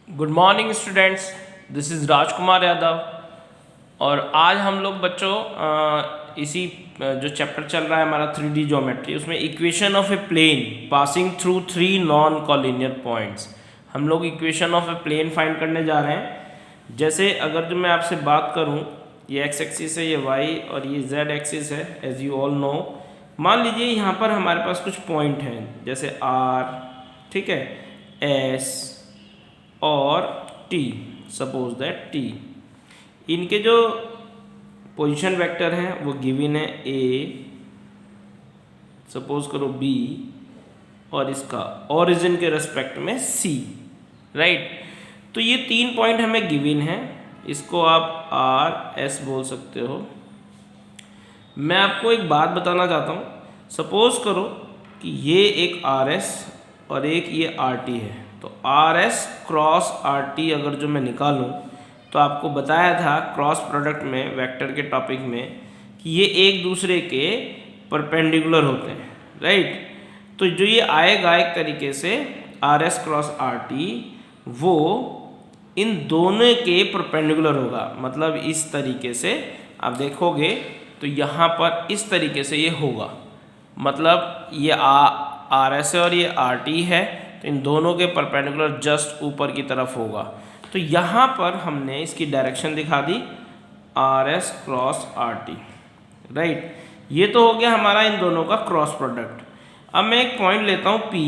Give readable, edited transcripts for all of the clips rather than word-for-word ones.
Good morning students, this is Rajkumar Yadav. और आज हम लोग बच्चों इसी जो चैप्टर चल रहा है हमारा 3D ज्योमेट्री, उसमें equation of a plane passing through 3 non collinear points, हम लोग equation of a plane find करने जा रहे हैं। जैसे अगर जो मैं आपसे बात करूं, ये एक्स एक्सिस है, ये वाई और ये जेड एक्सिस है, एज यू ऑल नो। मान लीजिए यहाँ पर हमारे पास कुछ पॉइंट हैं, जैसे आर, ठीक है, एस और टी, सपोज दैट टी। इनके जो पोजीशन वेक्टर हैं वो गिवन है ए, सपोज करो बी, और इसका ओरिजिन के रेस्पेक्ट में सी, राइट। तो ये 3 पॉइंट हमें गिवन है, इसको आप आर एस बोल सकते हो। मैं आपको एक बात बताना चाहता हूँ, सपोज करो कि ये एक आर एस और एक ये आर टी है, तो are S cross R T अगर जो मैं निकालूं, तो आपको बताया था क्रॉस प्रोडक्ट में वेक्टर के टॉपिक में कि ये एक दूसरे के परपेंडिकुलर होते हैं, राइट। तो जो ये आएगा एक तरीके से are S cross R T, वो इन दोनों के परपेंडिकुलर होगा। मतलब इस तरीके से आप देखोगे तो यहाँ पर इस तरीके से ये होगा, मतलब ये आर एस है और ये आर टी है, तो इन दोनों के परपेंडिकुलर जस्ट ऊपर की तरफ होगा। तो यहाँ पर हमने इसकी डायरेक्शन दिखा दी R S cross R T, right. ये तो हो गया हमारा इन दोनों का क्रॉस प्रोडक्ट। अब मैं एक पॉइंट लेता हूँ पी,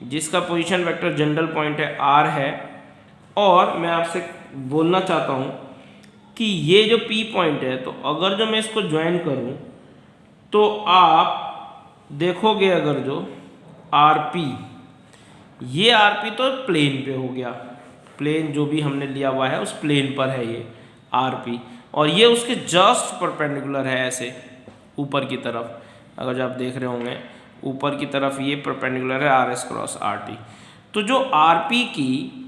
जिसका पोजीशन वेक्टर जनरल पॉइंट है आर है, और मैं आपसे बोलना चाहता हूँ कि ये जो पी पॉइंट है, तो अगर जो मैं इसको ज्वाइन करूँ तो आप देखोगे अगर जो आर पी, ये आर पी तो प्लेन पे हो गया, प्लेन जो भी हमने लिया हुआ है उस प्लेन पर है ये आर पी, और ये उसके जस्ट परपेंडिकुलर है ऐसे ऊपर की तरफ। अगर जो आप देख रहे होंगे ऊपर की तरफ ये परपेंडिकुलर है are S cross R T. तो जो आर पी की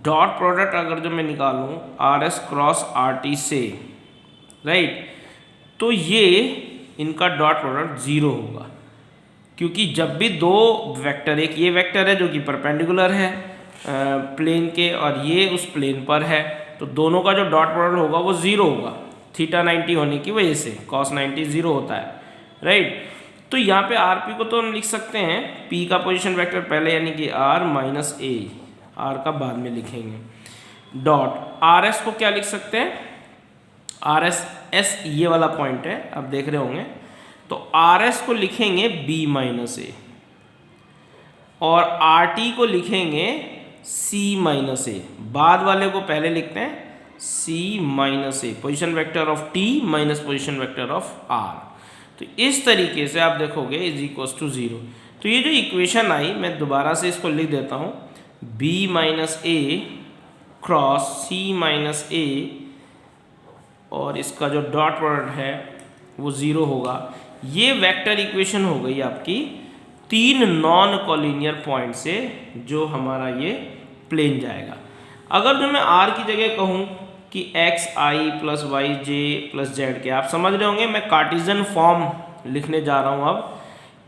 डॉट प्रोडक्ट अगर जो मैं निकालूं are S cross R T से, राइट, तो ये इनका डॉट प्रोडक्ट 0 होगा, क्योंकि जब भी दो वेक्टर, एक ये वेक्टर है जो कि परपेंडिकुलर है प्लेन के और ये उस प्लेन पर है, तो दोनों का जो डॉट प्रोडक्ट होगा वो 0 होगा, थीटा 90 होने की वजह से कॉस 90 0 होता है, राइट। तो यहाँ पे आर पी को तो हम लिख सकते हैं पी का पोजीशन वेक्टर पहले, यानी कि आर माइनस ए, आर का बाद में लिखेंगे, डॉट आर एस को क्या लिख सकते हैं, आर एस एस ये वाला पॉइंट है आप देख रहे होंगे, तो आर एस को लिखेंगे बी माइनस ए, और आर टी को लिखेंगे सी माइनस ए, बाद वाले को पहले लिखते हैं C minus A, position vector of T minus position vector of R. तो इस तरीके से आप देखोगे इज इक्वल टू 0। तो ये जो इक्वेशन आई, मैं दोबारा से इसको लिख देता हूँ, बी माइनस ए क्रॉस सी माइनस ए, और इसका जो डॉट प्रोडक्ट है वो 0 होगा। ये वेक्टर इक्वेशन हो गई आपकी 3 नॉन कॉलिनियर पॉइंट से जो हमारा ये प्लेन जाएगा। अगर जो मैं r की जगह कहूँ कि एक्स आई प्लस वाई जे प्लस जेड के, आप समझ रहे होंगे मैं कार्टेशियन फॉर्म लिखने जा रहा हूँ। अब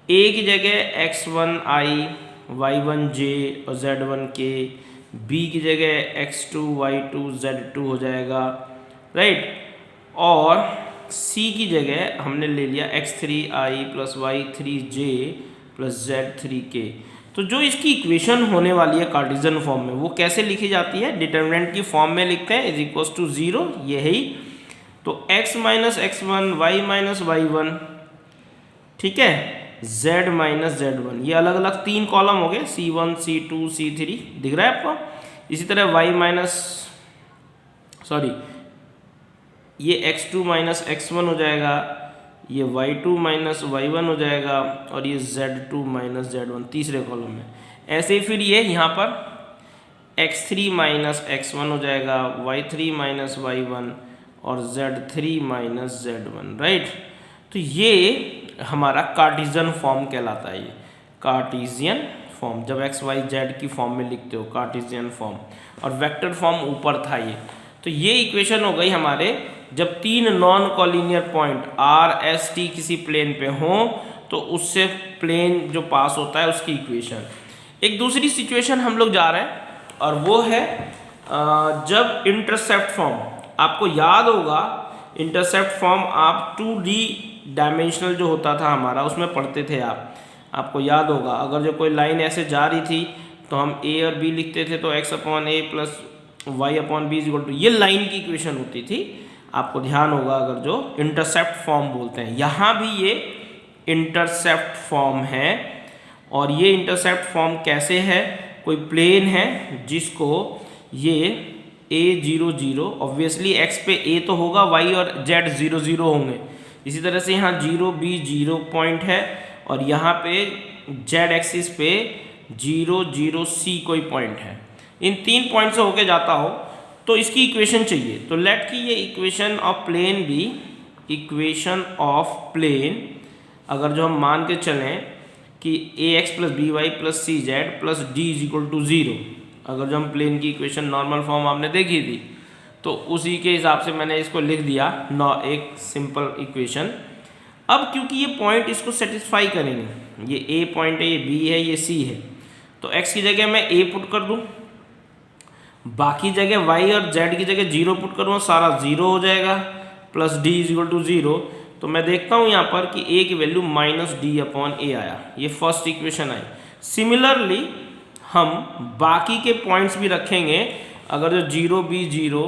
a की जगह x1 आई y1 जे और z1 के, b की जगह x2 y2 z2 हो जाएगा, राइट। और c की जगह हमने ले लिया x3 आई प्लस y3 जे प्लस z3 के। तो जो इसकी इक्वेशन होने वाली है कार्टेशियन फॉर्म में, वो कैसे लिखी जाती है, डिटर्मिनेंट की फॉर्म में लिखते हैं इज इक्वल टू 0, यही। तो x minus x1 y minus y1, ठीक है, z माइनस z1, ये अलग अलग 3 कॉलम हो गए, c1 c2 c3, दिख रहा है आपको। इसी तरह y माइनस ये x2 माइनस x1 हो जाएगा, ये y2 माइनस y1 हो जाएगा, और ये z2 माइनस z1 तीसरे कॉलम में। ऐसे ही फिर ये यहाँ पर x3 माइनस x1 हो जाएगा, y3 माइनस y1 और z3 माइनस z1, राइट। तो ये हमारा कार्टेशियन फॉर्म कहलाता है, ये कार्टेशियन फॉर्म, जब x y z की फॉर्म में लिखते हो कार्टेशियन फॉर्म, और वेक्टर फॉर्म ऊपर था ये। तो ये इक्वेशन हो गई हमारे जब 3 non collinear point R S T किसी प्लेन पे हों, तो उससे प्लेन जो पास होता है उसकी इक्वेशन। एक दूसरी सिचुएशन हम लोग जा रहे हैं, और वो है जब इंटरसेप्ट फॉर्म आपको याद होगा, इंटरसेप्ट फॉर्म आप 2D डायमेंशनल जो होता था हमारा उसमें पढ़ते थे आपको याद होगा। अगर जो कोई लाइन ऐसे जा रही थी तो हम a और b लिखते थे, तो x upon A plus Y upon B is equal to, ये लाइन की इक्वेशन होती थी। आपको ध्यान होगा अगर जो इंटरसेप्ट फॉर्म बोलते हैं, यहाँ भी ये इंटरसेप्ट फॉर्म है। और ये इंटरसेप्ट फॉर्म कैसे है, कोई प्लेन है जिसको ये a0 0, ऑब्वियसली x पे a तो होगा, y और z 0 0 होंगे। इसी तरह से यहाँ 0 b 0 पॉइंट है और यहाँ पे z एक्सिस पे 0 0 c कोई पॉइंट है। इन 3 पॉइंट से होके जाता हो तो इसकी इक्वेशन चाहिए। तो लेट की ये इक्वेशन ऑफ प्लेन भी, इक्वेशन ऑफ प्लेन अगर जो हम मान के चलें कि ax plus B Y plus C Z plus D is equal to 0, अगर जो हम प्लेन की इक्वेशन नॉर्मल फॉर्म आपने देखी थी तो उसी के हिसाब से मैंने इसको लिख दिया एक सिंपल इक्वेशन। अब क्योंकि ये पॉइंट इसको सेटिस्फाई करेंगे, ये a पॉइंट है, ये b है, ये c है, तो x की जगह मैं a पुट कर दूं, बाकी जगह y और z की जगह 0 पुट करूँगा, सारा 0 हो जाएगा, plus d is equal to 0। तो मैं देखता हूँ यहाँ पर कि a की वैल्यू माइनस डी अपॉन ए आया, ये फर्स्ट इक्वेशन आई। सिमिलरली हम बाकी के पॉइंट्स भी रखेंगे, अगर जो 0 b 0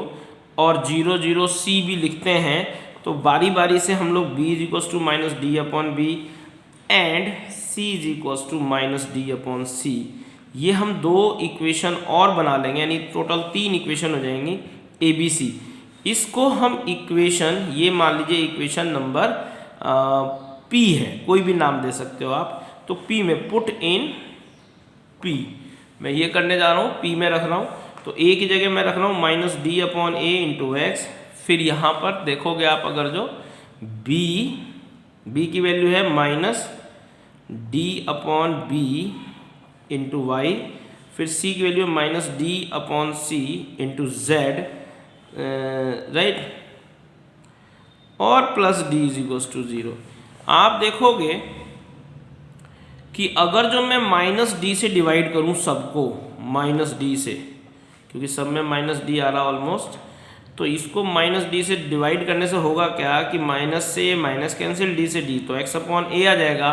और 0 0 c भी लिखते हैं तो बारी बारी से हम लोग b is equal to minus D upon B and c is equal to minus D upon C, ये हम 2 इक्वेशन और बना लेंगे, यानी टोटल 3 इक्वेशन हो जाएंगी ए बी सी। इसको हम इक्वेशन, ये मान लीजिए इक्वेशन नंबर P है, कोई भी नाम दे सकते हो आप। तो P में पुट इन P, मैं ये करने जा रहा हूँ, P में रख रहा हूँ, तो A की जगह मैं रख रहा हूँ माइनस डी अपॉन ए इंटू एक्स। फिर यहाँ पर देखोगे आप अगर जो B की वैल्यू है minus D upon B into Y, फिर C की वैल्यू है minus D upon C into Z, right, और plus D is equal to 0। आप देखोगे कि अगर जो मैं माइनस डी से डिवाइड करूं सबको, माइनस डी से, क्योंकि सब में माइनस डी आ रहा ऑलमोस्ट, तो इसको माइनस डी से डिवाइड करने से होगा क्या कि माइनस से माइनस कैंसिल, डी से डी, तो एक्स अपॉन ए आ जाएगा।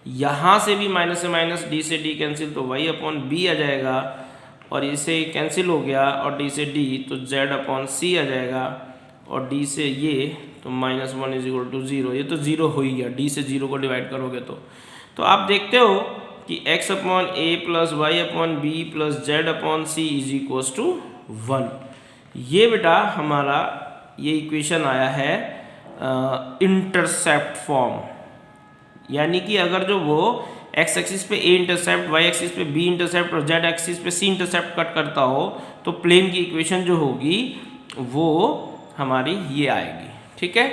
यहाँ से भी माइनस से माइनस, डी से डी कैंसिल, तो वाई अपॉन बी आ जाएगा, और इसे कैंसिल हो गया, और डी से डी तो z अपॉन सी आ जाएगा, और d से ये तो माइनस 1 इज इक्वल टू 0, ये तो 0 हो ही गया, d से 0 को डिवाइड करोगे तो आप देखते हो कि x upon A plus Y upon B plus Z upon C is equal to 1। ये बेटा हमारा ये इक्वेशन आया है इंटरसेप्ट फॉर्म, यानी कि अगर जो वो x एक्सिस पे a इंटरसेप्ट, y एक्सिस पे b इंटरसेप्ट और z एक्सिस पे c इंटरसेप्ट कट करता हो तो प्लेन की इक्वेशन जो होगी वो हमारी ये आएगी। ठीक है,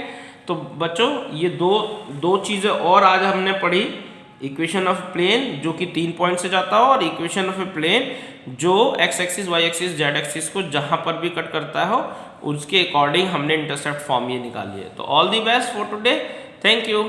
तो बच्चों ये दो चीज़ें और आज हमने पढ़ी, इक्वेशन ऑफ प्लेन जो कि 3 पॉइंट से जाता हो, और इक्वेशन ऑफ ए प्लेन जो x axis, y axis, z axis को जहाँ पर भी कट करता हो उसके अकॉर्डिंग हमने इंटरसेप्ट फॉर्म ये निकाली है। तो all the best for today, thank you.